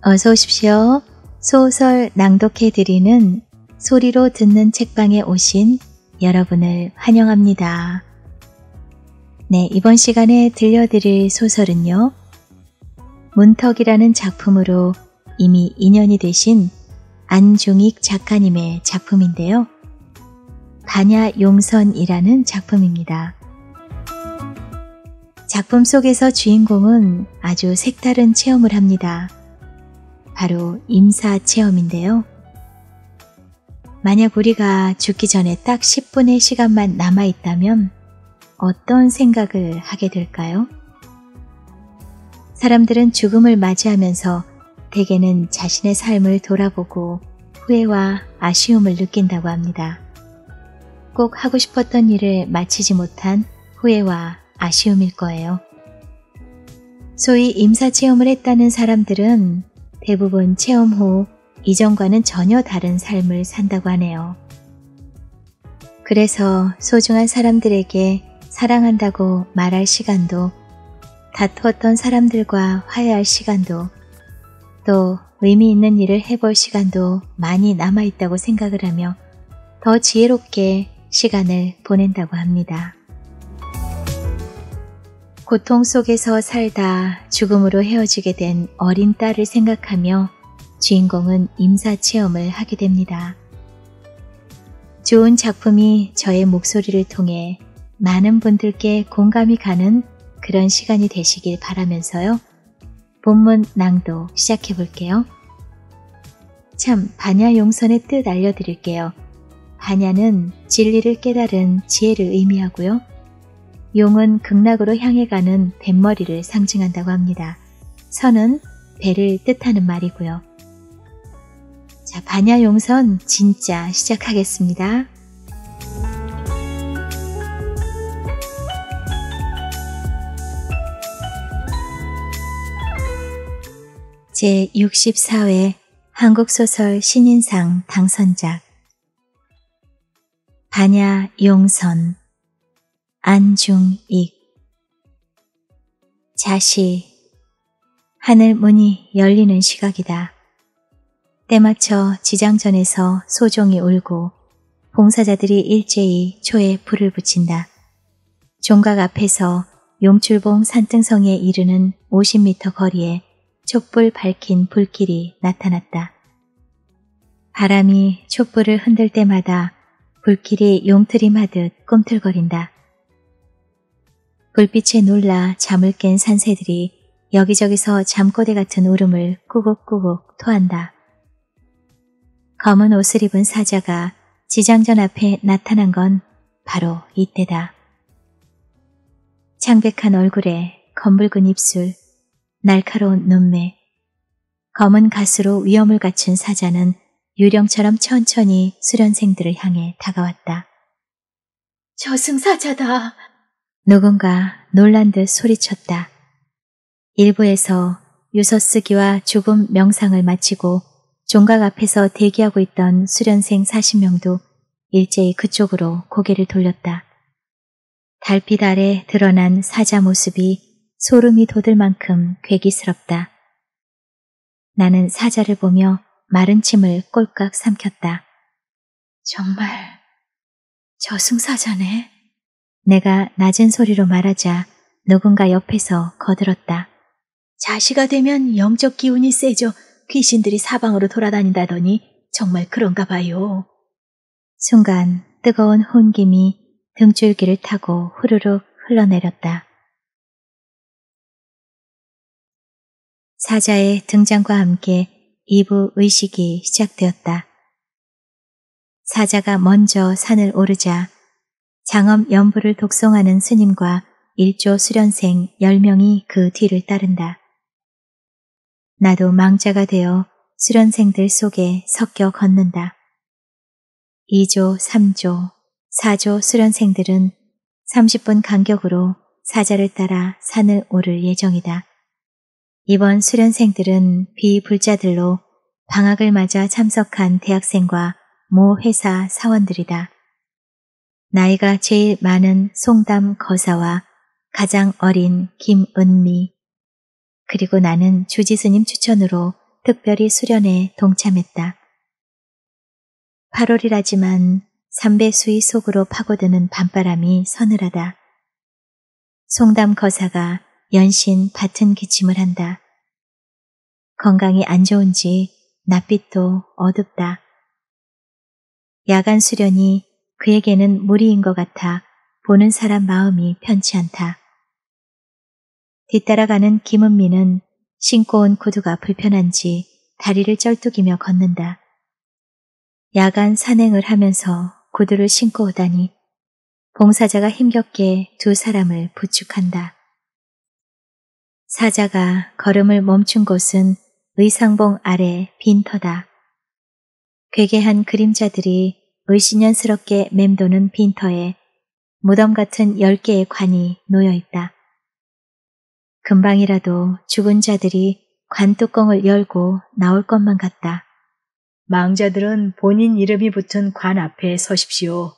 어서 오십시오. 소설 낭독해드리는 소리로 듣는 책방에 오신 여러분을 환영합니다. 네, 이번 시간에 들려드릴 소설은요. 문턱이라는 작품으로 이미 인연이 되신 안중익 작가님의 작품인데요. 반야용선이라는 작품입니다. 작품 속에서 주인공은 아주 색다른 체험을 합니다. 바로 임사체험인데요. 만약 우리가 죽기 전에 딱 10분의 시간만 남아있다면 어떤 생각을 하게 될까요? 사람들은 죽음을 맞이하면서 대개는 자신의 삶을 돌아보고 후회와 아쉬움을 느낀다고 합니다. 꼭 하고 싶었던 일을 마치지 못한 후회와 아쉬움일 거예요. 소위 임사체험을 했다는 사람들은 대부분 체험 후 이전과는 전혀 다른 삶을 산다고 하네요. 그래서 소중한 사람들에게 사랑한다고 말할 시간도, 다투었던 사람들과 화해할 시간도, 또 의미 있는 일을 해볼 시간도 많이 남아있다고 생각을 하며 더 지혜롭게 시간을 보낸다고 합니다. 고통 속에서 살다 죽음으로 헤어지게 된 어린 딸을 생각하며 주인공은 임사체험을 하게 됩니다. 좋은 작품이 저의 목소리를 통해 많은 분들께 공감이 가는 그런 시간이 되시길 바라면서요. 본문 낭독 시작해 볼게요. 참, 반야용선의 뜻 알려드릴게요. 반야는 진리를 깨달은 지혜를 의미하고요. 용은 극락으로 향해 가는 뱃머리를 상징한다고 합니다. 선은 배를 뜻하는 말이고요. 자, 반야용선 진짜 시작하겠습니다. 제64회 한국소설 신인상 당선작 반야용선 안중익. 자시, 하늘 문이 열리는 시각이다. 때맞춰 지장전에서 소종이 울고 봉사자들이 일제히 초에 불을 붙인다. 종각 앞에서 용출봉 산등성에 이르는 50m 거리에 촛불 밝힌 불길이 나타났다. 바람이 촛불을 흔들 때마다 불길이 용트림하듯 꿈틀거린다. 불빛에 놀라 잠을 깬 산새들이 여기저기서 잠꼬대 같은 울음을 꾸국꾸국 토한다. 검은 옷을 입은 사자가 지장전 앞에 나타난 건 바로 이때다. 창백한 얼굴에 검붉은 입술, 날카로운 눈매, 검은 가수로 위험을 갖춘 사자는 유령처럼 천천히 수련생들을 향해 다가왔다. 저승사자다! 누군가 놀란 듯 소리쳤다. 일부에서 유서 쓰기와 죽음 명상을 마치고 종각 앞에서 대기하고 있던 수련생 40명도 일제히 그쪽으로 고개를 돌렸다. 달빛 아래 드러난 사자 모습이 소름이 돋을 만큼 괴기스럽다. 나는 사자를 보며 마른 침을 꼴깍 삼켰다. 정말 저승사자네. 내가 낮은 소리로 말하자 누군가 옆에서 거들었다. 자시가 되면 영적 기운이 세져 귀신들이 사방으로 돌아다닌다더니 정말 그런가 봐요. 순간 뜨거운 혼김이 등줄기를 타고 후루룩 흘러내렸다. 사자의 등장과 함께 2부 의식이 시작되었다. 사자가 먼저 산을 오르자 장엄 연부를 독송하는 스님과 일조 수련생 10명이 그 뒤를 따른다. 나도 망자가 되어 수련생들 속에 섞여 걷는다. 2조, 3조, 4조 수련생들은 30분 간격으로 사자를 따라 산을 오를 예정이다. 이번 수련생들은 비불자들로 방학을 맞아 참석한 대학생과 모 회사 사원들이다. 나이가 제일 많은 송담 거사와 가장 어린 김은미, 그리고 나는 주지스님 추천으로 특별히 수련에 동참했다. 8월이라지만 삼배수의 속으로 파고드는 밤바람이 서늘하다. 송담 거사가 연신 밭은 기침을 한다. 건강이 안 좋은지 낯빛도 어둡다. 야간 수련이 그에게는 무리인 것 같아 보는 사람 마음이 편치 않다. 뒤따라가는 김은미는 신고 온 구두가 불편한지 다리를 쩔뚝이며 걷는다. 야간 산행을 하면서 구두를 신고 오다니 봉사자가 힘겹게 두 사람을 부축한다. 사자가 걸음을 멈춘 곳은 의상봉 아래 빈터다. 괴괴한 그림자들이 의신연스럽게 맴도는 빈터에 무덤 같은 10개의 관이 놓여있다. 금방이라도 죽은 자들이 관뚜껑을 열고 나올 것만 같다. 망자들은 본인 이름이 붙은 관 앞에 서십시오.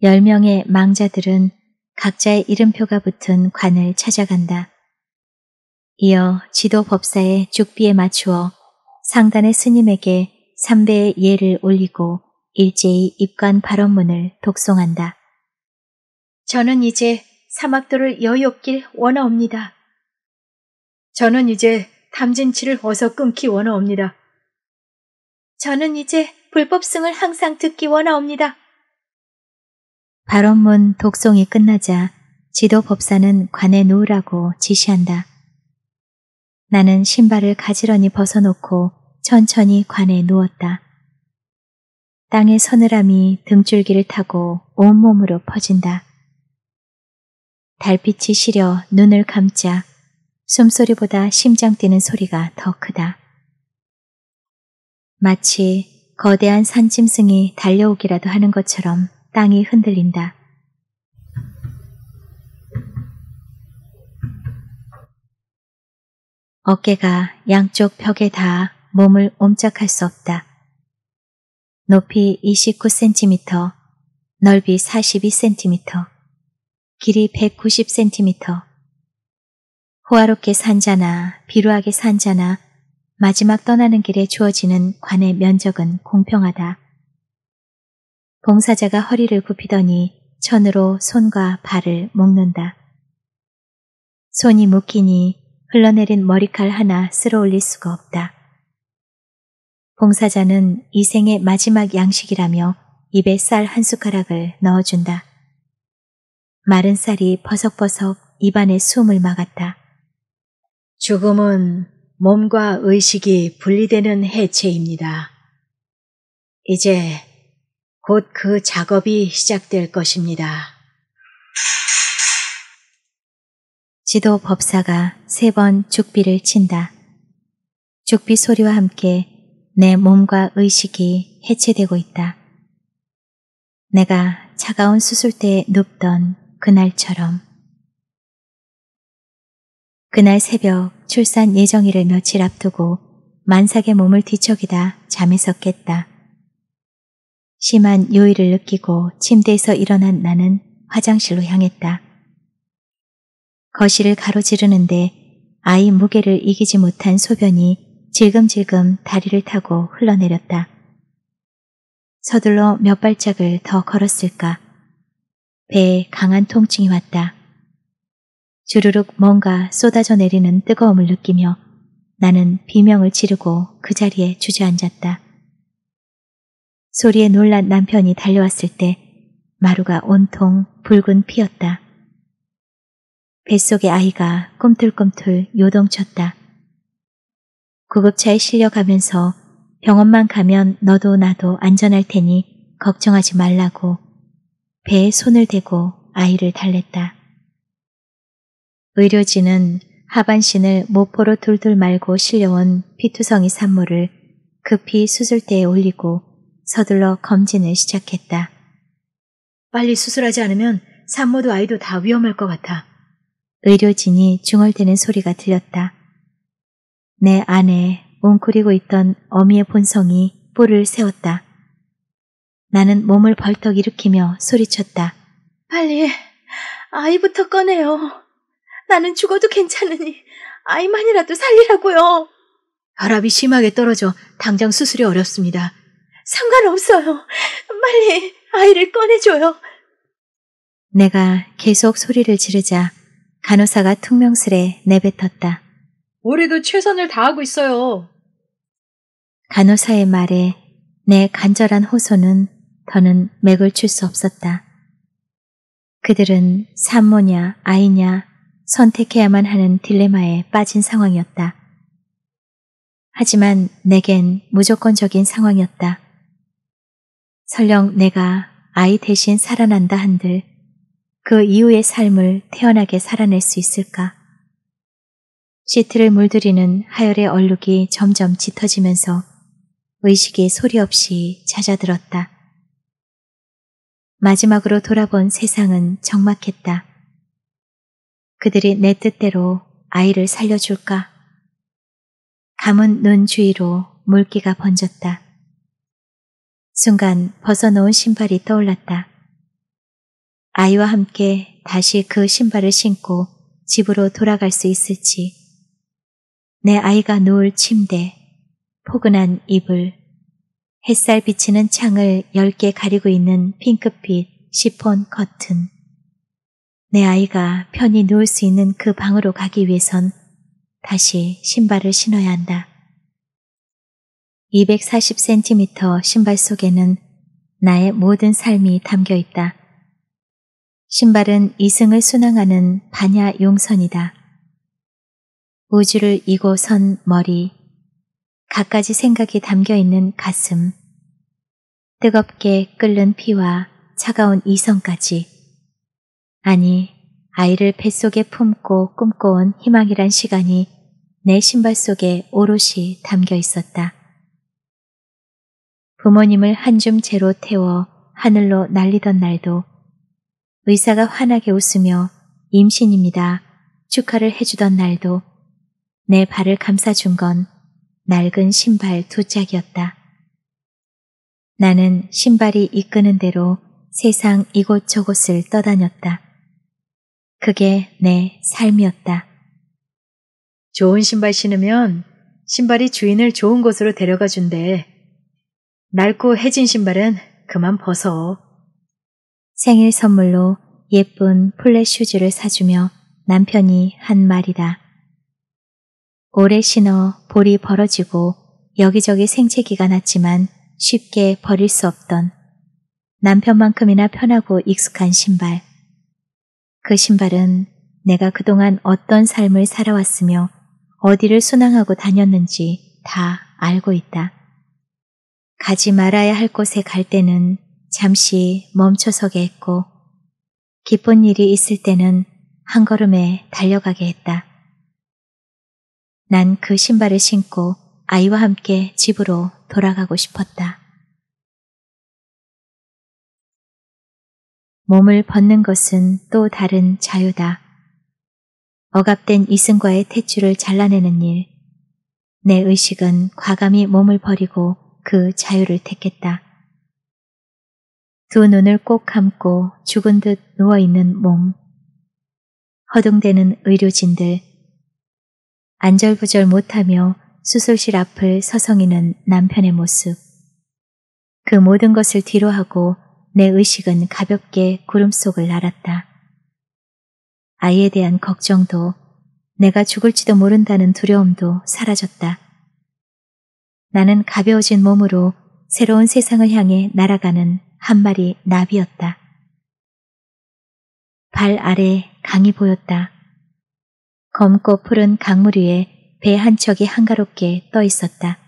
10명의 망자들은 각자의 이름표가 붙은 관을 찾아간다. 이어 지도 법사의 죽비에 맞추어 상단의 스님에게 3배의 예를 올리고 일제히 입관 발언문을 독송한다. 저는 이제 사막도를 여의없길 원하옵니다. 저는 이제 탐진치를 어서 끊기 원하옵니다. 저는 이제 불법승을 항상 듣기 원하옵니다. 발언문 독송이 끝나자 지도 법사는 관에 누우라고 지시한다. 나는 신발을 가지런히 벗어놓고 천천히 관에 누웠다. 땅의 서늘함이 등줄기를 타고 온몸으로 퍼진다. 달빛이 시려 눈을 감자 숨소리보다 심장 뛰는 소리가 더 크다. 마치 거대한 산짐승이 달려오기라도 하는 것처럼 땅이 흔들린다. 어깨가 양쪽 벽에 닿아 몸을 옴짝할 수 없다. 높이 29cm, 넓이 42cm, 길이 190cm. 호화롭게 산 자나 비루하게 산 자나 마지막 떠나는 길에 주어지는 관의 면적은 공평하다. 봉사자가 허리를 굽히더니 천으로 손과 발을 묶는다. 손이 묶이니 흘러내린 머리칼 하나 쓸어 올릴 수가 없다. 봉사자는 이 생의 마지막 양식이라며 입에 쌀 한 숟가락을 넣어준다. 마른 쌀이 버석버석 입안에 숨을 막았다. 죽음은 몸과 의식이 분리되는 해체입니다. 이제 곧 그 작업이 시작될 것입니다. 지도 법사가 3번 죽비를 친다. 죽비 소리와 함께 내 몸과 의식이 해체되고 있다. 내가 차가운 수술대에 눕던 그날처럼. 그날 새벽 출산 예정일을 며칠 앞두고 만삭의 몸을 뒤척이다 잠에서 깼다. 심한 요일을 느끼고 침대에서 일어난 나는 화장실로 향했다. 거실을 가로지르는데 아이 무게를 이기지 못한 소변이 질금질금 다리를 타고 흘러내렸다. 서둘러 몇 발짝을 더 걸었을까. 배에 강한 통증이 왔다. 주르륵 뭔가 쏟아져 내리는 뜨거움을 느끼며 나는 비명을 지르고 그 자리에 주저앉았다. 소리에 놀란 남편이 달려왔을 때 마루가 온통 붉은 피였다. 뱃속의 아이가 꿈틀꿈틀 요동쳤다. 구급차에 실려가면서 병원만 가면 너도 나도 안전할 테니 걱정하지 말라고 배에 손을 대고 아이를 달랬다. 의료진은 하반신을 모포로 둘둘 말고 실려온 피투성이 산모를 급히 수술대에 올리고 서둘러 검진을 시작했다. 빨리 수술하지 않으면 산모도 아이도 다 위험할 것 같아. 의료진이 중얼대는 소리가 들렸다. 내 안에 웅크리고 있던 어미의 본성이 뿔을 세웠다. 나는 몸을 벌떡 일으키며 소리쳤다. 빨리 아이부터 꺼내요. 나는 죽어도 괜찮으니 아이만이라도 살리라고요. 혈압이 심하게 떨어져 당장 수술이 어렵습니다. 상관없어요. 빨리 아이를 꺼내줘요. 내가 계속 소리를 지르자 간호사가 퉁명스레 내뱉었다. 올해도 최선을 다하고 있어요. 간호사의 말에 내 간절한 호소는 더는 맥을 출 수 없었다. 그들은 산모냐 아이냐 선택해야만 하는 딜레마에 빠진 상황이었다. 하지만 내겐 무조건적인 상황이었다. 설령 내가 아이 대신 살아난다 한들 그 이후의 삶을 태연하게 살아낼 수 있을까? 시트를 물들이는 하열의 얼룩이 점점 짙어지면서 의식이 소리 없이 잦아들었다. 마지막으로 돌아본 세상은 적막했다. 그들이 내 뜻대로 아이를 살려줄까? 감은 눈 주위로 물기가 번졌다. 순간 벗어놓은 신발이 떠올랐다. 아이와 함께 다시 그 신발을 신고 집으로 돌아갈 수 있을지, 내 아이가 누울 침대, 포근한 이불, 햇살 비치는 창을 얇게 가리고 있는 핑크빛 시폰 커튼, 내 아이가 편히 누울 수 있는 그 방으로 가기 위해선 다시 신발을 신어야 한다. 240cm 신발 속에는 나의 모든 삶이 담겨 있다. 신발은 이승을 순항하는 반야 용선이다. 우주를 이고 선 머리, 갖가지 생각이 담겨있는 가슴, 뜨겁게 끓는 피와 차가운 이성까지, 아니 아이를 뱃속에 품고 꿈꿔온 희망이란 시간이 내 신발 속에 오롯이 담겨 있었다. 부모님을 한 줌 채로 태워 하늘로 날리던 날도 의사가 환하게 웃으며 임신입니다 축하를 해주던 날도 내 발을 감싸준 건 낡은 신발 두 짝이었다. 나는 신발이 이끄는 대로 세상 이곳저곳을 떠다녔다. 그게 내 삶이었다. 좋은 신발 신으면 신발이 주인을 좋은 곳으로 데려가 준대. 낡고 해진 신발은 그만 벗어. 생일 선물로 예쁜 플랫 슈즈를 사주며 남편이 한 말이다. 오래 신어 볼이 벌어지고 여기저기 생채기가 났지만 쉽게 버릴 수 없던 남편만큼이나 편하고 익숙한 신발. 그 신발은 내가 그동안 어떤 삶을 살아왔으며 어디를 순항하고 다녔는지 다 알고 있다. 가지 말아야 할 곳에 갈 때는 잠시 멈춰서게 했고 기쁜 일이 있을 때는 한 걸음에 달려가게 했다. 난 그 신발을 신고 아이와 함께 집으로 돌아가고 싶었다. 몸을 벗는 것은 또 다른 자유다. 억압된 이승과의 탯줄을 잘라내는 일. 내 의식은 과감히 몸을 버리고 그 자유를 택했다. 두 눈을 꼭 감고 죽은 듯 누워있는 몸. 허둥대는 의료진들. 안절부절 못하며 수술실 앞을 서성이는 남편의 모습. 그 모든 것을 뒤로하고 내 의식은 가볍게 구름 속을 날았다. 아이에 대한 걱정도 내가 죽을지도 모른다는 두려움도 사라졌다. 나는 가벼워진 몸으로 새로운 세상을 향해 날아가는 한 마리 나비였다. 발 아래 강이 보였다. 검고 푸른 강물 위에 배 한 척이 한가롭게 떠 있었다.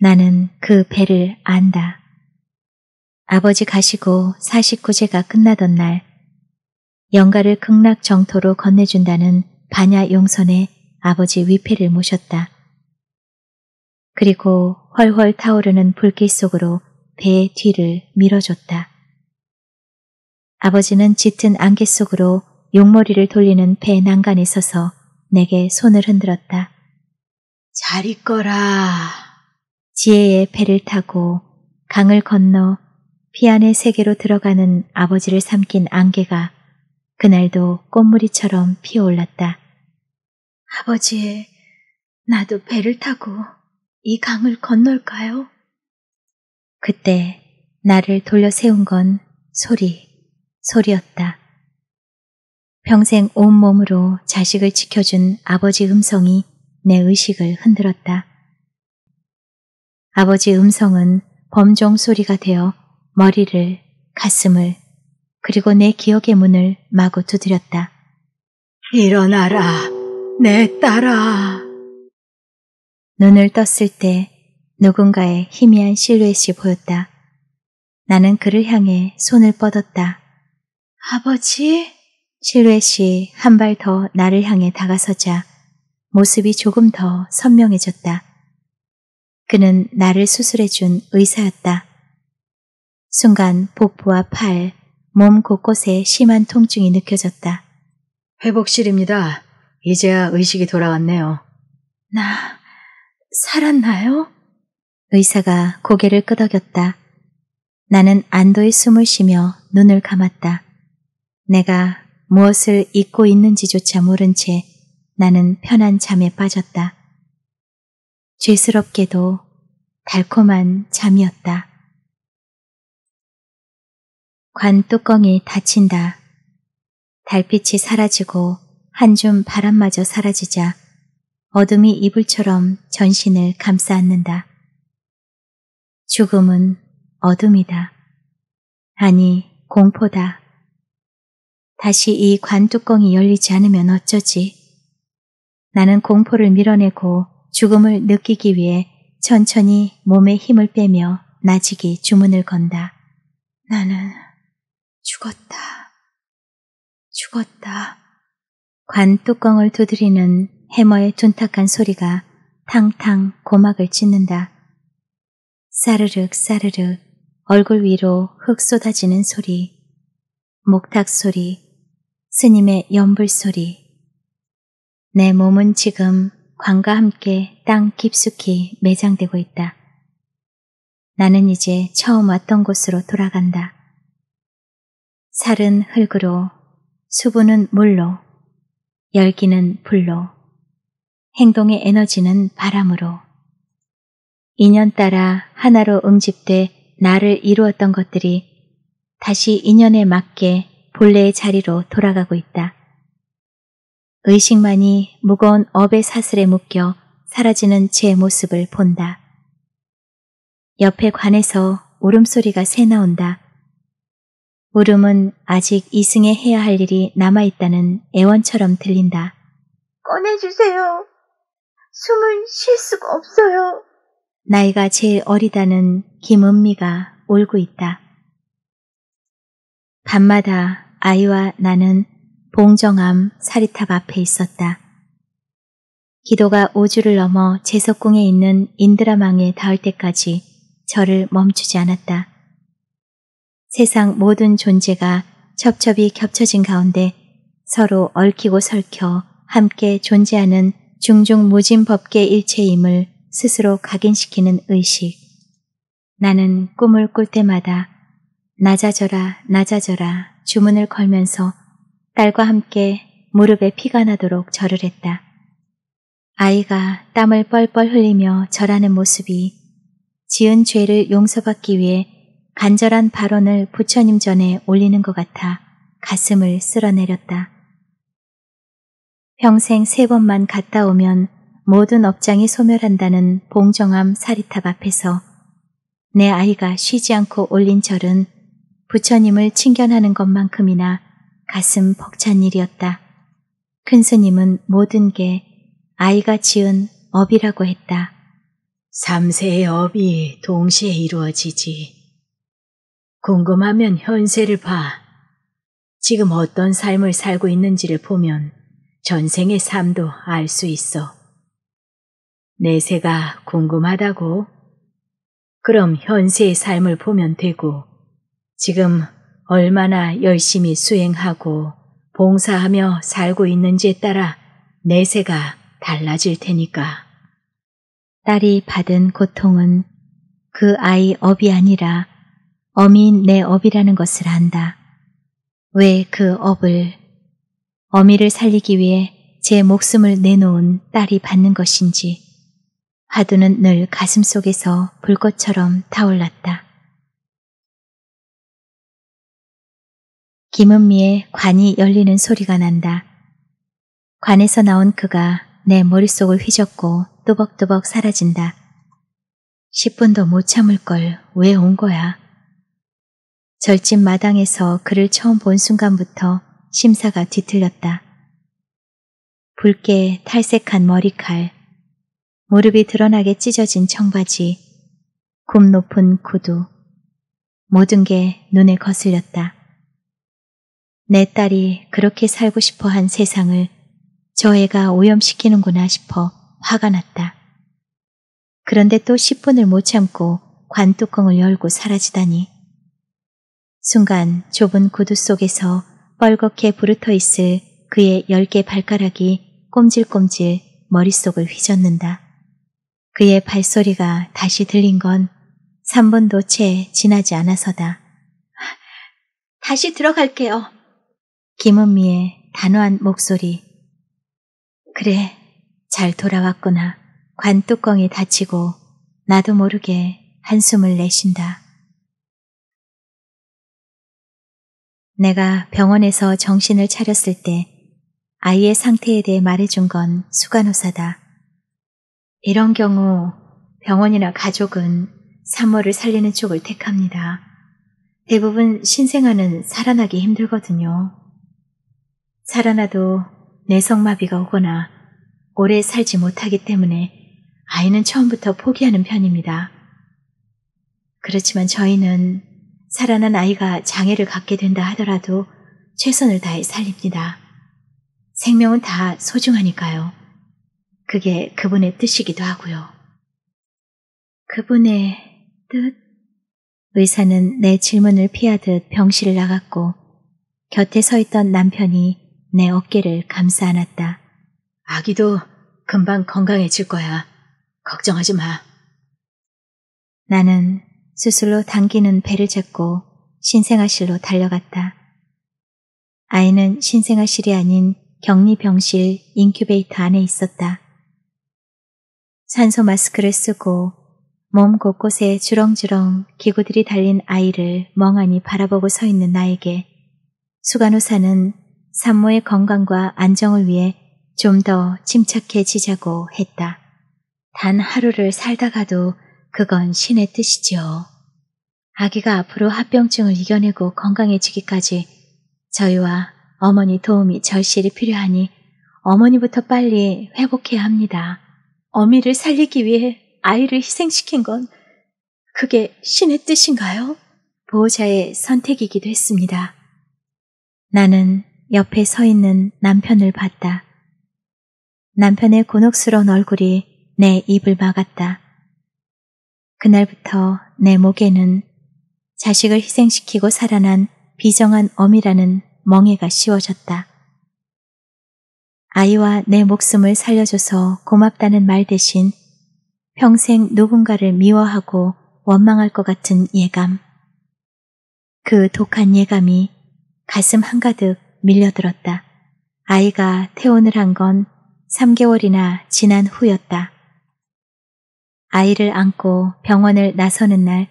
나는 그 배를 안다. 아버지 가시고 49제가 끝나던 날 영가를 극락정토로 건네준다는 반야 용선에 아버지 위패를 모셨다. 그리고 훨훨 타오르는 불길 속으로 배의 뒤를 밀어줬다. 아버지는 짙은 안개 속으로 용머리를 돌리는 배 난간에 서서 내게 손을 흔들었다. 잘 있거라. 지혜의 배를 타고 강을 건너 피안의 세계로 들어가는 아버지를 삼킨 안개가 그날도 꽃무리처럼 피어올랐다. 아버지, 나도 배를 타고 이 강을 건널까요? 그때 나를 돌려 세운 건 소리였다. 평생 온몸으로 자식을 지켜준 아버지 음성이 내 의식을 흔들었다. 아버지 음성은 범종 소리가 되어 머리를, 가슴을, 그리고 내 기억의 문을 마구 두드렸다. 일어나라, 내 딸아. 눈을 떴을 때 누군가의 희미한 실루엣이 보였다. 나는 그를 향해 손을 뻗었다. 아버지? 실루엣이 한 발 더 나를 향해 다가서자 모습이 조금 더 선명해졌다. 그는 나를 수술해준 의사였다. 순간 복부와 팔, 몸 곳곳에 심한 통증이 느껴졌다. 회복실입니다. 이제야 의식이 돌아왔네요. 나 살았나요? 의사가 고개를 끄덕였다. 나는 안도의 숨을 쉬며 눈을 감았다. 내가 무엇을 잊고 있는지조차 모른 채 나는 편한 잠에 빠졌다. 죄스럽게도 달콤한 잠이었다. 관 뚜껑이 닫힌다. 달빛이 사라지고 한 줌 바람마저 사라지자 어둠이 이불처럼 전신을 감싸 안는다. 죽음은 어둠이다. 아니, 공포다. 다시 이 관 뚜껑이 열리지 않으면 어쩌지? 나는 공포를 밀어내고 죽음을 느끼기 위해 천천히 몸에 힘을 빼며 나직이 주문을 건다. 나는 죽었다. 관 뚜껑을 두드리는 해머의 둔탁한 소리가 탕탕 고막을 찢는다. 사르륵 사르륵 얼굴 위로 흙 쏟아지는 소리, 목탁 소리, 스님의 연불 소리. 내 몸은 지금 관과 함께 땅 깊숙이 매장되고 있다. 나는 이제 처음 왔던 곳으로 돌아간다. 살은 흙으로, 수분은 물로, 열기는 불로, 행동의 에너지는 바람으로. 인연 따라 하나로 응집돼 나를 이루었던 것들이 다시 인연에 맞게 본래의 자리로 돌아가고 있다. 의식만이 무거운 업의 사슬에 묶여 사라지는 제 모습을 본다. 옆에 관에서 울음소리가 새 나온다. 울음은 아직 이승에 해야 할 일이 남아있다는 애원처럼 들린다. 꺼내주세요. 숨을 쉴 수가 없어요. 나이가 제일 어리다는 김은미가 울고 있다. 밤마다 아이와 나는 봉정암 사리탑 앞에 있었다. 기도가 5주를 넘어 제석궁에 있는 인드라망에 닿을 때까지 저를 멈추지 않았다. 세상 모든 존재가 첩첩이 겹쳐진 가운데 서로 얽히고 설켜 함께 존재하는 중중무진법계 일체임을 스스로 각인시키는 의식. 나는 꿈을 꿀 때마다 낮아져라 낮아져라 주문을 걸면서 딸과 함께 무릎에 피가 나도록 절을 했다. 아이가 땀을 뻘뻘 흘리며 절하는 모습이 지은 죄를 용서받기 위해 간절한 발언을 부처님 전에 올리는 것 같아 가슴을 쓸어내렸다. 평생 3번만 갔다 오면 모든 업장이 소멸한다는 봉정암 사리탑 앞에서 내 아이가 쉬지 않고 올린 절은 부처님을 칭견하는 것만큼이나 가슴 벅찬 일이었다. 큰 스님은 모든 게 아이가 지은 업이라고 했다. 3세의 업이 동시에 이루어지지. 궁금하면 현세를 봐. 지금 어떤 삶을 살고 있는지를 보면 전생의 삶도 알 수 있어. 내세가 궁금하다고? 그럼 현세의 삶을 보면 되고 지금 얼마나 열심히 수행하고 봉사하며 살고 있는지에 따라 내세가 달라질 테니까. 딸이 받은 고통은 그 아이 업이 아니라 어미인 내 업이라는 것을 안다. 왜 그 업을, 어미를 살리기 위해 제 목숨을 내놓은 딸이 받는 것인지 화두는 늘 가슴속에서 불꽃처럼 타올랐다. 김은미의 관이 열리는 소리가 난다. 관에서 나온 그가 내 머릿속을 휘젓고 또벅또벅 사라진다. 10분도 못 참을 걸 왜 온 거야? 절집 마당에서 그를 처음 본 순간부터 심사가 뒤틀렸다. 붉게 탈색한 머리칼, 무릎이 드러나게 찢어진 청바지, 굽 높은 구두, 모든 게 눈에 거슬렸다. 내 딸이 그렇게 살고 싶어 한 세상을 저 애가 오염시키는구나 싶어 화가 났다. 그런데 또 10분을 못 참고 관뚜껑을 열고 사라지다니. 순간 좁은 구두 속에서 뻘겋게 부르터 있을 그의 10개 발가락이 꼼질꼼질 머릿속을 휘젓는다. 그의 발소리가 다시 들린 건 3분도 채 지나지 않아서다. 다시 들어갈게요. 김은미의 단호한 목소리. 그래, 잘 돌아왔구나. 관뚜껑이 닫히고 나도 모르게 한숨을 내쉰다. 내가 병원에서 정신을 차렸을 때 아이의 상태에 대해 말해준 건 수간호사다. 이런 경우 병원이나 가족은 산모를 살리는 쪽을 택합니다. 대부분 신생아는 살아나기 힘들거든요. 살아나도 내성마비가 오거나 오래 살지 못하기 때문에 아이는 처음부터 포기하는 편입니다. 그렇지만 저희는 살아난 아이가 장애를 갖게 된다 하더라도 최선을 다해 살립니다. 생명은 다 소중하니까요. 그게 그분의 뜻이기도 하고요. 그분의 뜻? 의사는 내 질문을 피하듯 병실을 나갔고 곁에 서 있던 남편이 내 어깨를 감싸 안았다. 아기도 금방 건강해질 거야. 걱정하지 마. 나는 수술로 당기는 배를 잡고 신생아실로 달려갔다. 아이는 신생아실이 아닌 격리병실 인큐베이터 안에 있었다. 산소 마스크를 쓰고 몸 곳곳에 주렁주렁 기구들이 달린 아이를 멍하니 바라보고 서 있는 나에게 수간호사는 산모의 건강과 안정을 위해 좀 더 침착해지자고 했다. 단 하루를 살다가도 그건 신의 뜻이지요. 아기가 앞으로 합병증을 이겨내고 건강해지기까지 저희와 어머니 도움이 절실히 필요하니 어머니부터 빨리 회복해야 합니다. 어미를 살리기 위해 아이를 희생시킨 건 그게 신의 뜻인가요? 보호자의 선택이기도 했습니다. 나는 옆에 서 있는 남편을 봤다. 남편의 곤혹스러운 얼굴이 내 입을 막았다. 그날부터 내 목에는 자식을 희생시키고 살아난 비정한 어미라는 멍해가 씌워졌다. 아이와 내 목숨을 살려줘서 고맙다는 말 대신 평생 누군가를 미워하고 원망할 것 같은 예감. 그 독한 예감이 가슴 한가득 밀려들었다. 아이가 퇴원을 한 건 3개월이나 지난 후였다. 아이를 안고 병원을 나서는 날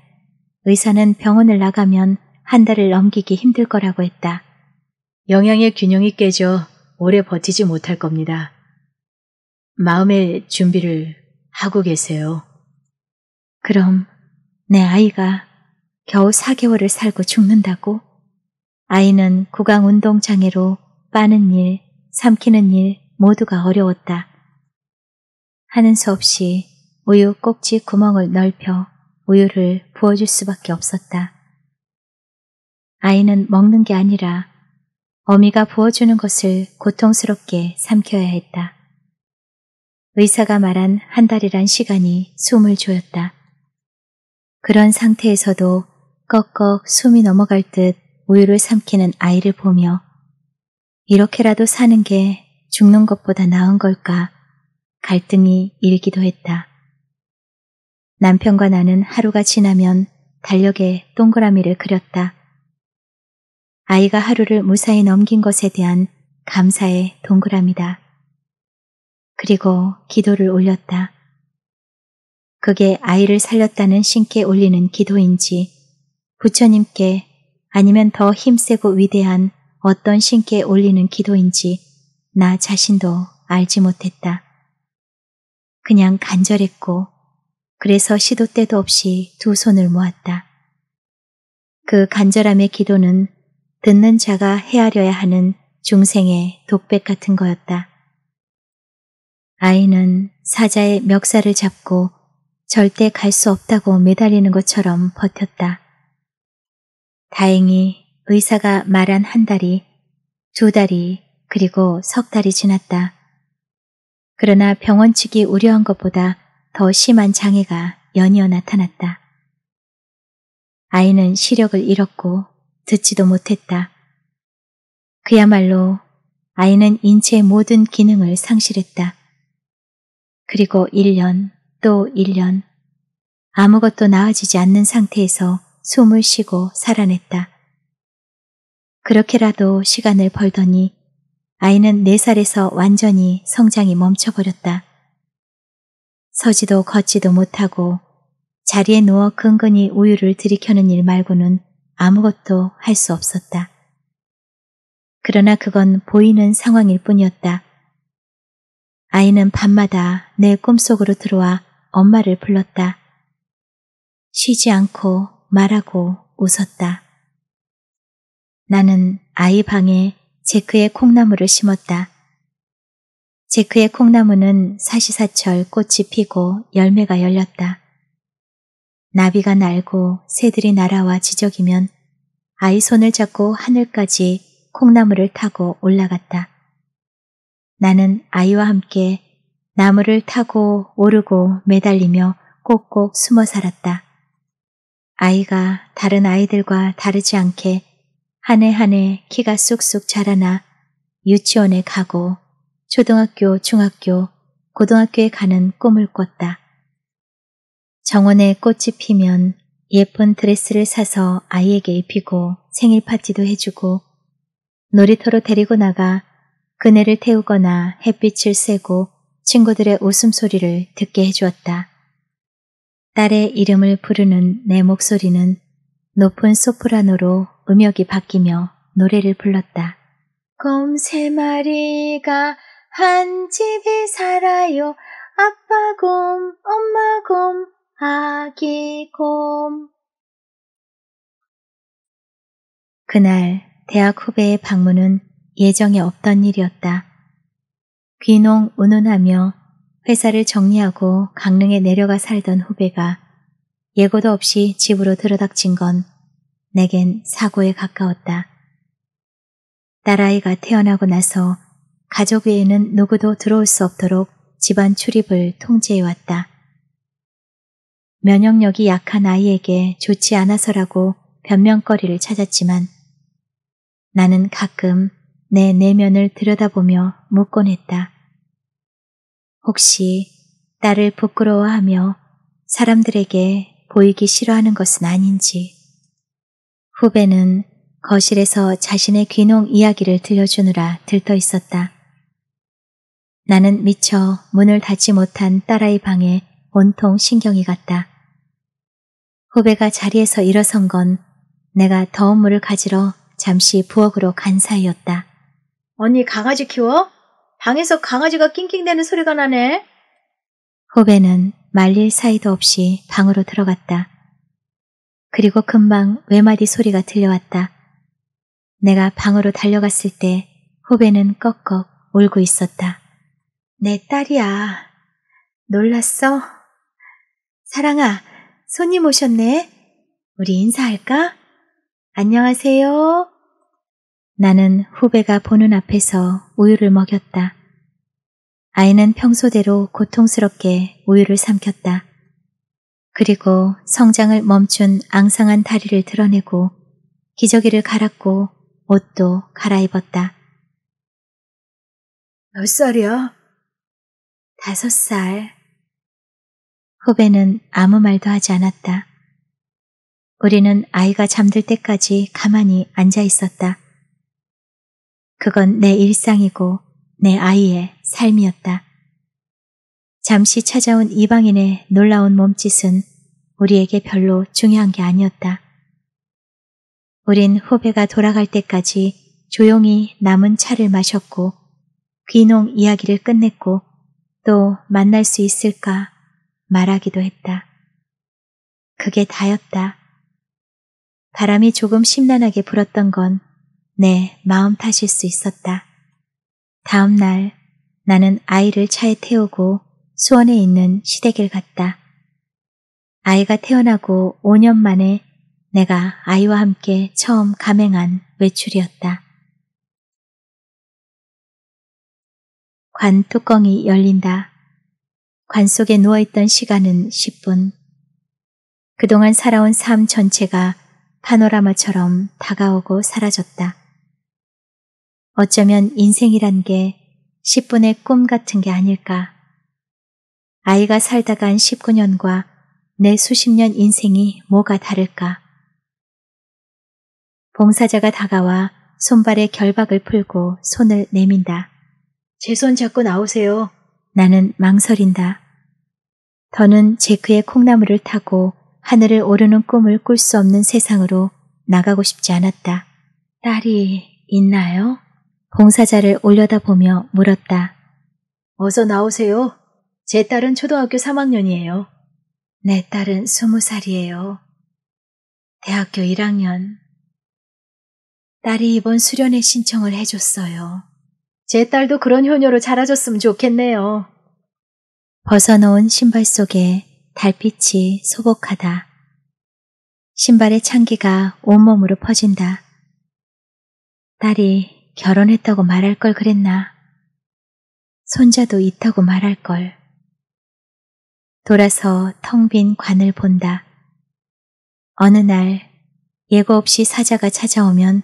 의사는 병원을 나가면 한 달을 넘기기 힘들 거라고 했다. 영양의 균형이 깨져 오래 버티지 못할 겁니다. 마음의 준비를 하고 계세요. 그럼 내 아이가 겨우 4개월을 살고 죽는다고? 아이는 구강운동장애로 빠는 일, 삼키는 일 모두가 어려웠다. 하는 수 없이 우유 꼭지 구멍을 넓혀 우유를 부어줄 수밖에 없었다. 아이는 먹는 게 아니라 어미가 부어주는 것을 고통스럽게 삼켜야 했다. 의사가 말한 한 달이란 시간이 숨을 조였다. 그런 상태에서도 꺽꺽 숨이 넘어갈 듯 우유를 삼키는 아이를 보며 이렇게라도 사는 게 죽는 것보다 나은 걸까 갈등이 일기도 했다. 남편과 나는 하루가 지나면 달력에 동그라미를 그렸다. 아이가 하루를 무사히 넘긴 것에 대한 감사의 동그라미다. 그리고 기도를 올렸다. 그게 아이를 살렸다는 신께 올리는 기도인지 부처님께 아니면 더 힘세고 위대한 어떤 신께 올리는 기도인지 나 자신도 알지 못했다. 그냥 간절했고 그래서 시도 때도 없이 두 손을 모았다. 그 간절함의 기도는 듣는 자가 헤아려야 하는 중생의 독백 같은 거였다. 아이는 사자의 멱살을 잡고 절대 갈 수 없다고 매달리는 것처럼 버텼다. 다행히 의사가 말한 한 달이, 두 달이, 그리고 석 달이 지났다. 그러나 병원 측이 우려한 것보다 더 심한 장애가 연이어 나타났다. 아이는 시력을 잃었고 듣지도 못했다. 그야말로 아이는 인체의 모든 기능을 상실했다. 그리고 1년, 또 1년, 아무것도 나아지지 않는 상태에서 숨을 쉬고 살아냈다. 그렇게라도 시간을 벌더니 아이는 4살에서 완전히 성장이 멈춰버렸다. 서지도 걷지도 못하고 자리에 누워 근근히 우유를 들이켜는 일 말고는 아무것도 할 수 없었다. 그러나 그건 보이는 상황일 뿐이었다. 아이는 밤마다 내 꿈속으로 들어와 엄마를 불렀다. 쉬지 않고 말하고 웃었다. 나는 아이 방에 제크의 콩나무를 심었다. 제크의 콩나무는 사시사철 꽃이 피고 열매가 열렸다. 나비가 날고 새들이 날아와 지저귀면 아이 손을 잡고 하늘까지 콩나무를 타고 올라갔다. 나는 아이와 함께 나무를 타고 오르고 매달리며 꼭꼭 숨어 살았다. 아이가 다른 아이들과 다르지 않게 한 해 한 해 키가 쑥쑥 자라나 유치원에 가고 초등학교, 중학교, 고등학교에 가는 꿈을 꿨다. 정원에 꽃이 피면 예쁜 드레스를 사서 아이에게 입히고 생일 파티도 해주고 놀이터로 데리고 나가 그네를 태우거나 햇빛을 쐬고 친구들의 웃음소리를 듣게 해주었다. 딸의 이름을 부르는 내 목소리는 높은 소프라노로 음역이 바뀌며 노래를 불렀다. 곰 3마리가 한 집에 살아요. 아빠 곰, 엄마 곰, 아기 곰. 그날 대학 후배의 방문은 예정에 없던 일이었다. 귀농 운운하며 회사를 정리하고 강릉에 내려가 살던 후배가 예고도 없이 집으로 들어닥친 건 내겐 사고에 가까웠다. 딸아이가 태어나고 나서 가족 외에는 누구도 들어올 수 없도록 집안 출입을 통제해왔다. 면역력이 약한 아이에게 좋지 않아서라고 변명거리를 찾았지만 나는 가끔 내 내면을 들여다보며 묻곤 했다. 혹시 딸을 부끄러워하며 사람들에게 보이기 싫어하는 것은 아닌지. 후배는 거실에서 자신의 귀농 이야기를 들려주느라 들떠 있었다. 나는 미처 문을 닫지 못한 딸아이 방에 온통 신경이 갔다. 후배가 자리에서 일어선 건 내가 더운 물을 가지러 잠시 부엌으로 간 사이였다. 언니 강아지 키워? 방에서 강아지가 낑낑대는 소리가 나네. 후배는 말릴 사이도 없이 방으로 들어갔다. 그리고 금방 외마디 소리가 들려왔다. 내가 방으로 달려갔을 때 후배는 꺽꺽 울고 있었다. 내 딸이야. 놀랐어? 사랑아, 손님 오셨네. 우리 인사할까? 안녕하세요. 나는 후배가 보는 앞에서 우유를 먹였다. 아이는 평소대로 고통스럽게 우유를 삼켰다. 그리고 성장을 멈춘 앙상한 다리를 드러내고 기저귀를 갈았고 옷도 갈아입었다. 몇 살이야? 5살. 후배는 아무 말도 하지 않았다. 우리는 아이가 잠들 때까지 가만히 앉아 있었다. 그건 내 일상이고 내 아이의 삶이었다. 잠시 찾아온 이방인의 놀라운 몸짓은 우리에게 별로 중요한 게 아니었다. 우린 후배가 돌아갈 때까지 조용히 남은 차를 마셨고 귀농 이야기를 끝냈고 또 만날 수 있을까 말하기도 했다. 그게 다였다. 바람이 조금 심란하게 불었던 건 내 마음 탓일 수 있었다. 다음 날 나는 아이를 차에 태우고 수원에 있는 시댁을 갔다. 아이가 태어나고 5년 만에 내가 아이와 함께 처음 감행한 외출이었다. 관 뚜껑이 열린다. 관 속에 누워있던 시간은 10분. 그동안 살아온 삶 전체가 파노라마처럼 다가오고 사라졌다. 어쩌면 인생이란 게 10분의 꿈 같은 게 아닐까. 아이가 살다 간 19년과 내 수십 년 인생이 뭐가 다를까. 봉사자가 다가와 손발에 결박을 풀고 손을 내민다. 제 손 잡고 나오세요. 나는 망설인다. 더는 제크의 콩나물을 타고 하늘을 오르는 꿈을 꿀 수 없는 세상으로 나가고 싶지 않았다. 딸이 있나요? 봉사자를 올려다보며 물었다. 어서 나오세요. 제 딸은 초등학교 3학년이에요. 내 딸은 20살이에요. 대학교 1학년. 딸이 이번 수련회 신청을 해줬어요. 제 딸도 그런 효녀로 자라줬으면 좋겠네요. 벗어놓은 신발 속에 달빛이 소복하다. 신발의 찬기가 온몸으로 퍼진다. 딸이 결혼했다고 말할 걸 그랬나. 손자도 있다고 말할 걸. 돌아서 텅 빈 관을 본다. 어느 날 예고 없이 사자가 찾아오면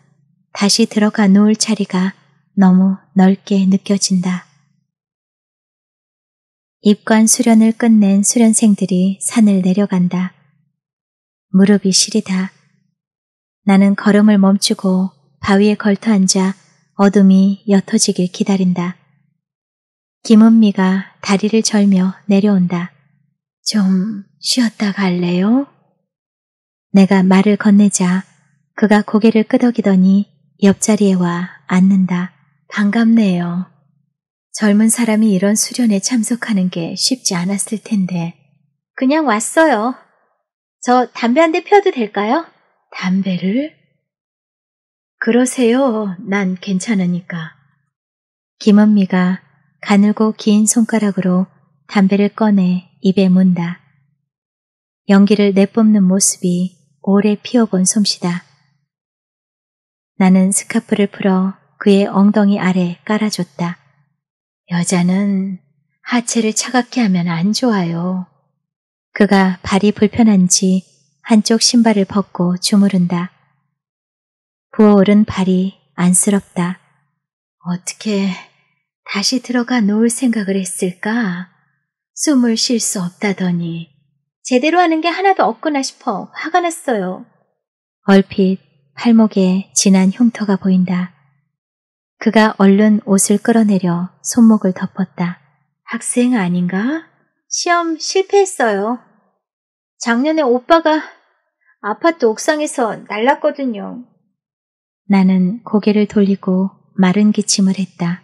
다시 들어가 누울 자리가 너무 넓게 느껴진다. 입관 수련을 끝낸 수련생들이 산을 내려간다. 무릎이 시리다. 나는 걸음을 멈추고 바위에 걸터 앉아 어둠이 옅어지길 기다린다. 김은미가 다리를 절며 내려온다. 좀 쉬었다 갈래요? 내가 말을 건네자 그가 고개를 끄덕이더니 옆자리에 와 앉는다. 반갑네요. 젊은 사람이 이런 수련에 참석하는 게 쉽지 않았을 텐데. 그냥 왔어요. 저 담배 한 대 펴도 될까요? 담배를? 그러세요. 난 괜찮으니까. 김은미가 가늘고 긴 손가락으로 담배를 꺼내 입에 문다. 연기를 내뿜는 모습이 오래 피워본 솜씨다. 나는 스카프를 풀어 그의 엉덩이 아래 깔아줬다. 여자는 하체를 차갑게 하면 안 좋아요. 그가 발이 불편한지 한쪽 신발을 벗고 주무른다. 부어오른 발이 안쓰럽다. 어떻게 다시 들어가 놓을 생각을 했을까? 숨을 쉴 수 없다더니. 제대로 하는 게 하나도 없구나 싶어 화가 났어요. 얼핏 팔목에 진한 흉터가 보인다. 그가 얼른 옷을 끌어내려 손목을 덮었다. 학생 아닌가? 시험 실패했어요. 작년에 오빠가 아파트 옥상에서 날랐거든요. 나는 고개를 돌리고 마른 기침을 했다.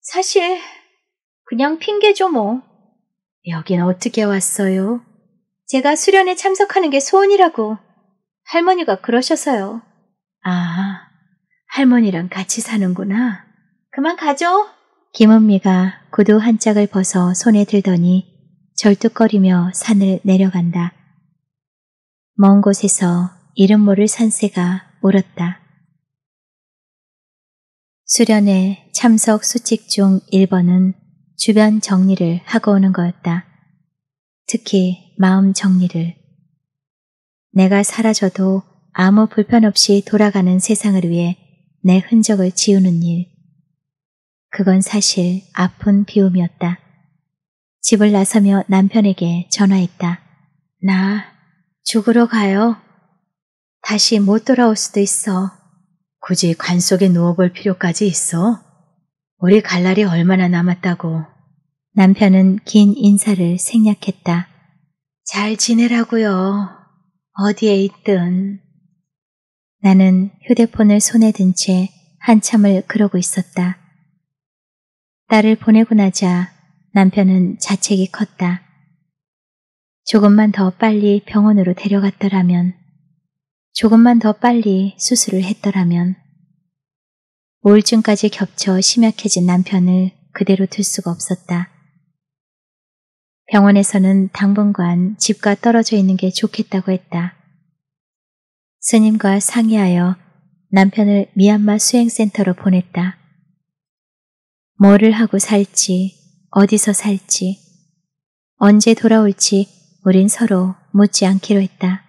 사실 그냥 핑계죠 뭐. 여긴 어떻게 왔어요? 제가 수련에 참석하는 게 소원이라고 할머니가 그러셔서요. 아, 할머니랑 같이 사는구나. 그만 가죠. 김은미가 구두 한 짝을 벗어 손에 들더니 절뚝거리며 산을 내려간다. 먼 곳에서 이름 모를 산새가 울었다. 수련회 참석 수칙 중 1번은 주변 정리를 하고 오는 거였다. 특히 마음 정리를. 내가 사라져도 아무 불편 없이 돌아가는 세상을 위해 내 흔적을 지우는 일. 그건 사실 아픈 비움이었다. 집을 나서며 남편에게 전화했다. 나 죽으러 가요. 다시 못 돌아올 수도 있어. 굳이 관 속에 누워볼 필요까지 있어? 우리 갈 날이 얼마나 남았다고. 남편은 긴 인사를 생략했다. 잘 지내라고요. 어디에 있든. 나는 휴대폰을 손에 든 채 한참을 그러고 있었다. 딸을 보내고 나자 남편은 자책이 컸다. 조금만 더 빨리 병원으로 데려갔더라면, 조금만 더 빨리 수술을 했더라면, 우울증까지 겹쳐 심약해진 남편을 그대로 둘 수가 없었다. 병원에서는 당분간 집과 떨어져 있는 게 좋겠다고 했다. 스님과 상의하여 남편을 미얀마 수행센터로 보냈다. 뭐를 하고 살지, 어디서 살지, 언제 돌아올지 우린 서로 묻지 않기로 했다.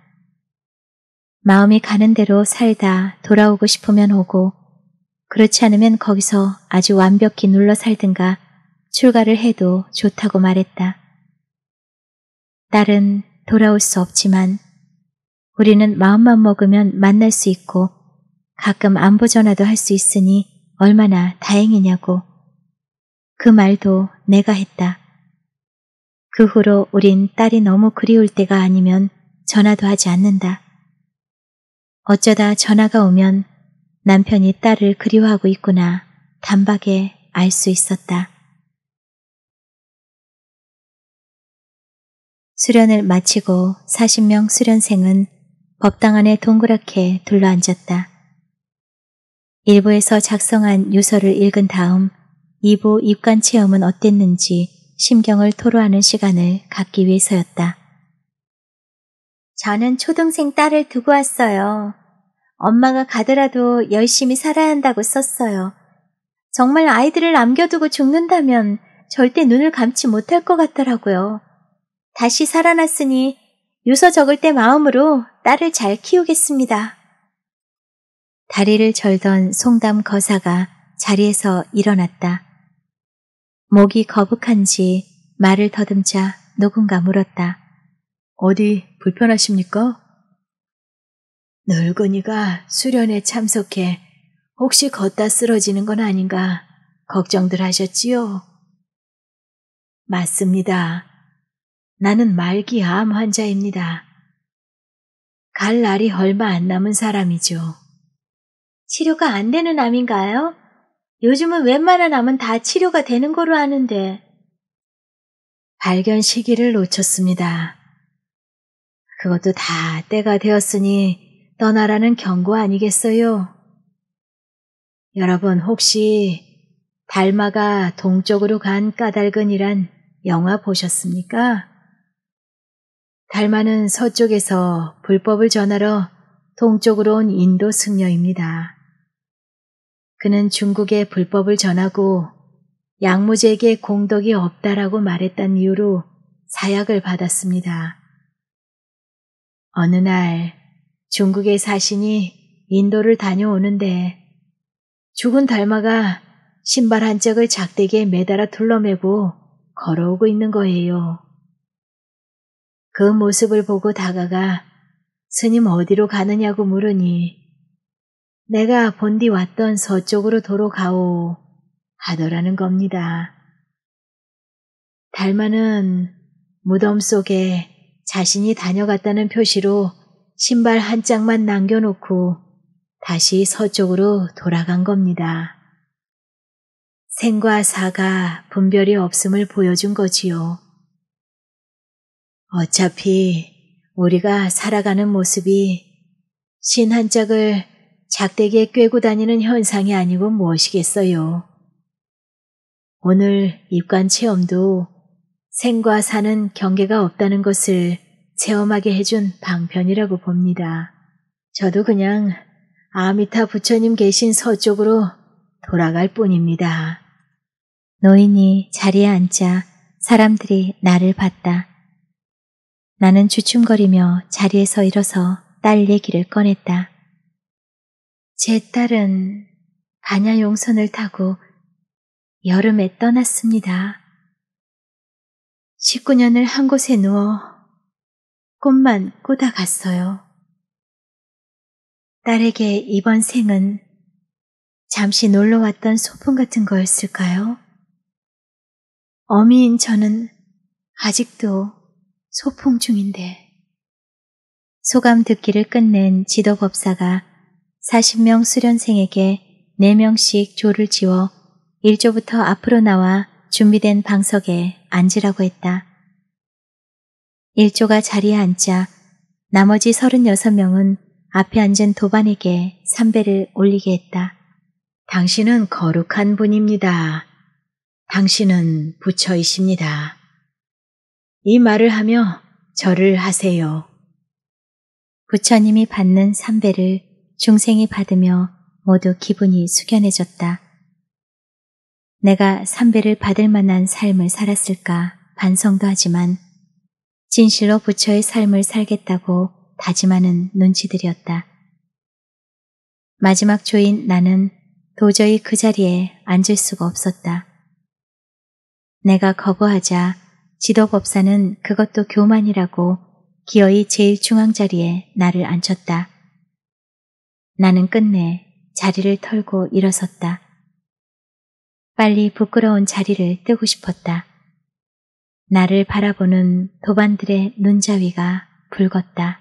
마음이 가는 대로 살다 돌아오고 싶으면 오고, 그렇지 않으면 거기서 아주 완벽히 눌러 살든가 출가를 해도 좋다고 말했다. 딸은 돌아올 수 없지만 우리는 마음만 먹으면 만날 수 있고 가끔 안부 전화도 할 수 있으니 얼마나 다행이냐고. 그 말도 내가 했다. 그 후로 우린 딸이 너무 그리울 때가 아니면 전화도 하지 않는다. 어쩌다 전화가 오면 남편이 딸을 그리워하고 있구나 단박에 알 수 있었다. 수련을 마치고 40명 수련생은 법당 안에 동그랗게 둘러앉았다. 1부에서 작성한 유서를 읽은 다음 2부 입관 체험은 어땠는지 심경을 토로하는 시간을 갖기 위해서였다. 저는 초등생 딸을 두고 왔어요. 엄마가 가더라도 열심히 살아야 한다고 썼어요. 정말 아이들을 남겨두고 죽는다면 절대 눈을 감지 못할 것 같더라고요. 다시 살아났으니 유서 적을 때 마음으로 딸을 잘 키우겠습니다. 다리를 절던 송담 거사가 자리에서 일어났다. 목이 거북한지 말을 더듬자 누군가 물었다. 어디 불편하십니까? 늙은이가 수련에 참석해 혹시 걷다 쓰러지는 건 아닌가 걱정들 하셨지요? 맞습니다. 나는 말기 암 환자입니다. 갈 날이 얼마 안 남은 사람이죠. 치료가 안 되는 암인가요? 요즘은 웬만한 암은 다 치료가 되는 거로 아는데. 발견 시기를 놓쳤습니다. 그것도 다 때가 되었으니 떠나라는 경고 아니겠어요? 여러분 혹시 달마가 동쪽으로 간 까닭은이란 영화 보셨습니까? 달마는 서쪽에서 불법을 전하러 동쪽으로 온 인도 승려입니다. 그는 중국에 불법을 전하고 양무제에게 공덕이 없다라고 말했던 이유로 사약을 받았습니다. 어느 날 중국의 사신이 인도를 다녀오는데 죽은 달마가 신발 한 짝을 작대기에 매달아 둘러매고 걸어오고 있는 거예요. 그 모습을 보고 다가가 스님 어디로 가느냐고 물으니 내가 본디 왔던 서쪽으로 도로 가오 하더라는 겁니다. 달마는 무덤 속에 자신이 다녀갔다는 표시로 신발 한 짝만 남겨놓고 다시 서쪽으로 돌아간 겁니다. 생과 사가 분별이 없음을 보여준 거지요. 어차피 우리가 살아가는 모습이 신 한 짝을 작대기에 꿰고 다니는 현상이 아니고 무엇이겠어요. 오늘 입관 체험도 생과 사는 경계가 없다는 것을 체험하게 해준 방편이라고 봅니다. 저도 그냥 아미타 부처님 계신 서쪽으로 돌아갈 뿐입니다. 노인이 자리에 앉자 사람들이 나를 봤다. 나는 주춤거리며 자리에서 일어서 딸 얘기를 꺼냈다. 제 딸은 반야용선을 타고 여름에 떠났습니다. 19년을 한 곳에 누워 꿈만 꾸다 갔어요. 딸에게 이번 생은 잠시 놀러왔던 소풍 같은 거였을까요? 어미인 저는 아직도 소풍 중인데. 소감 듣기를 끝낸 지도법사가 40명 수련생에게 4명씩 조를 지워 1조부터 앞으로 나와 준비된 방석에 앉으라고 했다. 1조가 자리에 앉자 나머지 36명은 앞에 앉은 도반에게 삼배를 올리게 했다. 당신은 거룩한 분입니다. 당신은 부처이십니다. 이 말을 하며 절을 하세요. 부처님이 받는 삼배를 중생이 받으며 모두 기분이 숙연해졌다. 내가 삼배를 받을 만한 삶을 살았을까 반성도 하지만 진실로 부처의 삶을 살겠다고 다짐하는 눈치들이었다. 마지막 조인 나는 도저히 그 자리에 앉을 수가 없었다. 내가 거부하자 지도법사는 그것도 교만이라고 기어이 제일 중앙 자리에 나를 앉혔다. 나는 끝내 자리를 털고 일어섰다. 빨리 부끄러운 자리를 뜨고 싶었다. 나를 바라보는 도반들의 눈자위가 붉었다.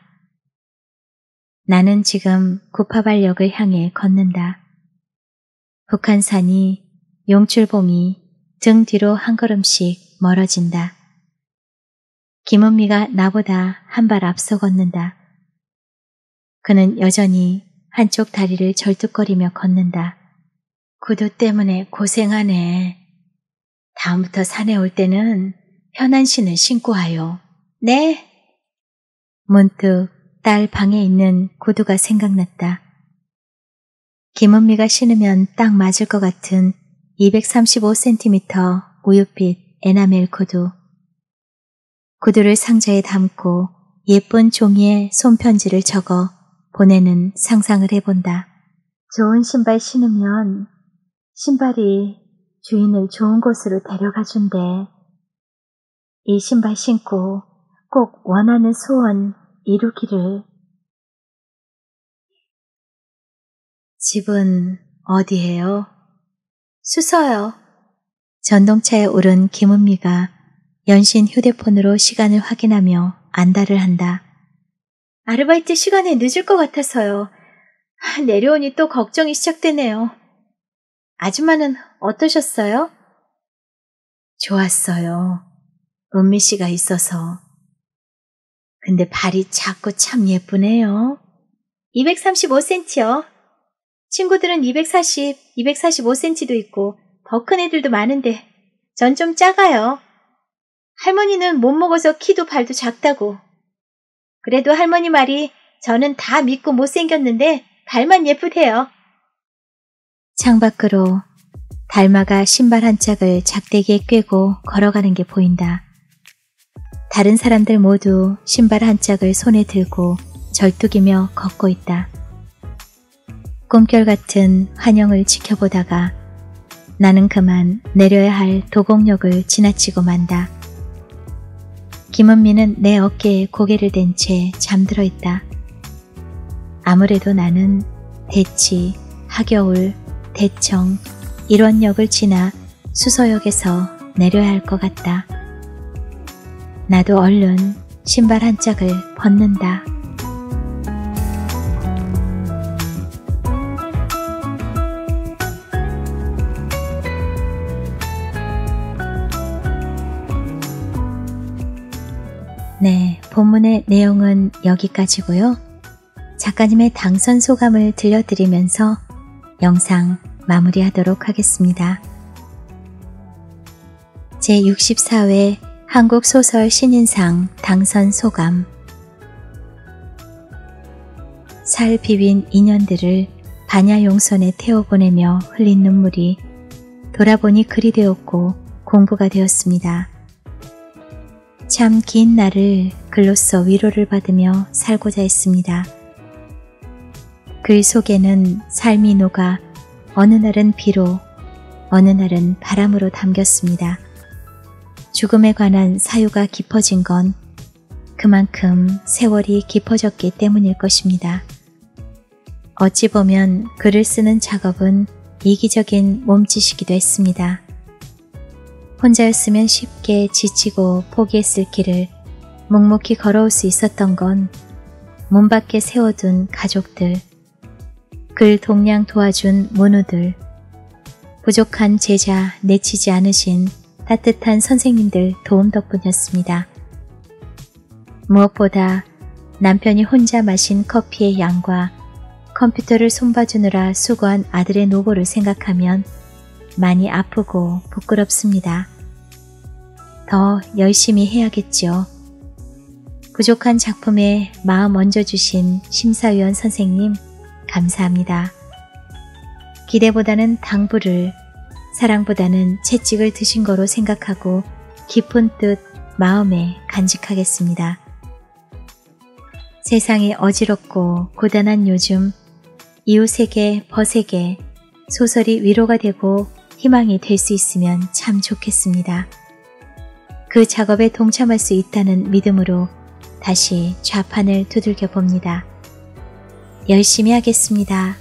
나는 지금 구파발역을 향해 걷는다. 북한산이 용출봉이 등 뒤로 한 걸음씩 멀어진다. 김은미가 나보다 한 발 앞서 걷는다. 그는 여전히 한쪽 다리를 절뚝거리며 걷는다. 구두 때문에 고생하네. 다음부터 산에 올 때는 편한 신을 신고 와요. 네. 문득 딸 방에 있는 구두가 생각났다. 김은미가 신으면 딱 맞을 것 같은 235cm 우윳빛 에나멜 구두. 구두를 상자에 담고 예쁜 종이에 손편지를 적어 보내는 상상을 해본다. 좋은 신발 신으면 신발이 주인을 좋은 곳으로 데려가 준대. 이 신발 신고 꼭 원하는 소원 이루기를. 집은 어디예요? 수서요. 전동차에 오른 김은미가 연신 휴대폰으로 시간을 확인하며 안달을 한다. 아르바이트 시간에 늦을 것 같아서요. 내려오니 또 걱정이 시작되네요. 아줌마는 어떠셨어요? 좋았어요. 은미 씨가 있어서. 근데 발이 작고 참 예쁘네요. 235cm요. 친구들은 240, 245cm도 있고 더 큰 애들도 많은데 전 좀 작아요. 할머니는 못 먹어서 키도 발도 작다고. 그래도 할머니 말이 저는 다 믿고 못생겼는데 발만 예쁘대요. 창밖으로 달마가 신발 한 짝을 작대기에 꿰고 걸어가는 게 보인다. 다른 사람들 모두 신발 한 짝을 손에 들고 절뚝이며 걷고 있다. 꿈결 같은 환영을 지켜보다가 나는 그만 내려야 할 도곡역을 지나치고 만다. 김은미는 내 어깨에 고개를 댄 채 잠들어 있다. 아무래도 나는 대치, 하겨울, 대청, 일원역을 지나 수서역에서 내려야 할 것 같다. 나도 얼른 신발 한 짝을 벗는다. 네, 본문의 내용은 여기까지고요. 작가님의 당선 소감을 들려드리면서 영상 마무리하도록 하겠습니다. 제64회 한국소설 신인상 당선 소감. 살 비빈 인연들을 반야용선에 태워보내며 흘린 눈물이 돌아보니 글이 되었고 공부가 되었습니다. 참 긴 날을 글로써 위로를 받으며 살고자 했습니다. 글 속에는 삶이 녹아 어느 날은 비로, 어느 날은 바람으로 담겼습니다. 죽음에 관한 사유가 깊어진 건 그만큼 세월이 깊어졌기 때문일 것입니다. 어찌 보면 글을 쓰는 작업은 이기적인 몸짓이기도 했습니다. 혼자였으면 쉽게 지치고 포기했을 길을 묵묵히 걸어올 수 있었던 건 문 밖에 세워둔 가족들, 글 동량 도와준 문우들, 부족한 제자 내치지 않으신 따뜻한 선생님들 도움 덕분이었습니다. 무엇보다 남편이 혼자 마신 커피의 양과 컴퓨터를 손봐주느라 수고한 아들의 노고를 생각하면 많이 아프고 부끄럽습니다. 더 열심히 해야겠죠. 부족한 작품에 마음 얹어주신 심사위원 선생님 감사합니다. 기대보다는 당부를, 사랑보다는 채찍을 드신 거로 생각하고 깊은 뜻 마음에 간직하겠습니다. 세상이 어지럽고 고단한 요즘 이웃에게 벗에게 소설이 위로가 되고 희망이 될 수 있으면 참 좋겠습니다. 그 작업에 동참할 수 있다는 믿음으로 다시 좌판을 두들겨 봅니다. 열심히 하겠습니다.